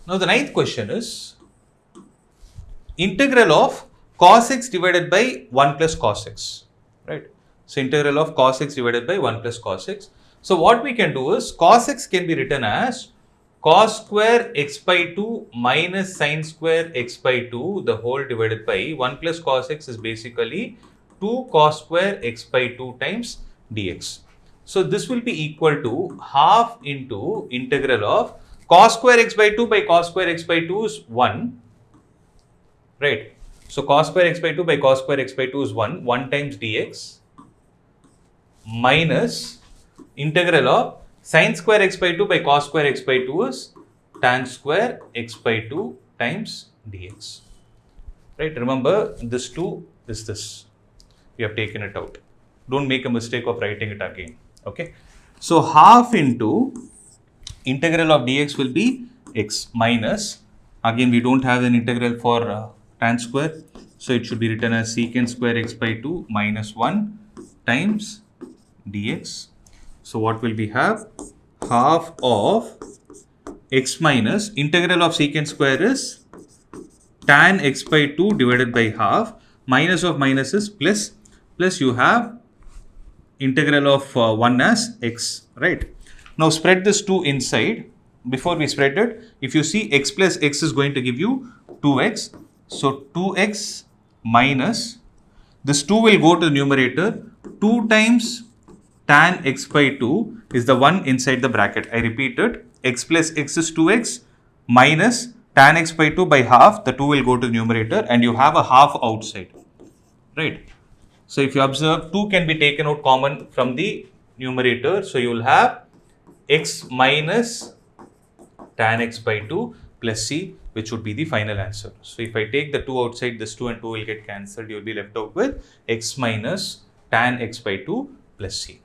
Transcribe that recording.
Now the ninth question is integral of cos x divided by 1 plus cos x, right? So integral of cos x divided by 1 plus cos x. So what we can do is cos x can be written as cos square x by 2 minus sin square x by 2 the whole divided by 1 plus cos x is basically 2 cos square x by 2 times dx. So this will be equal to half into integral of cos square x by 2 by cos square x by 2 is 1, right? So cos square x by 2 by cos square x by 2 is 1 times dx minus integral of sin square x by 2 by cos square x by 2 is tan square x by 2 times dx, right? Remember this 2 is this, we have taken it out. Don't make a mistake of writing it again, okay? So half into integral of dx will be x minus, again we don't have an integral for tan square, so it should be written as secant square x by 2 minus 1 times dx. So what will we have? Half of x minus integral of secant square is tan x by 2 divided by half, minus of minus is plus, plus you have integral of 1 as x, right? Now spread this 2 inside. Before we spread it, if you see x plus x is going to give you 2x. So 2x minus, this 2 will go to the numerator, 2 times tan x by 2 is the one inside the bracket. I repeat it, x plus x is 2x minus tan x by 2 by half, the 2 will go to the numerator and you have a half outside, right? So if you observe, 2 can be taken out common from the numerator. So you will have x minus tan x by 2 plus c, which would be the final answer. So if I take the 2 outside, this 2 and 2 will get cancelled. You will be left out with x minus tan x by 2 plus c.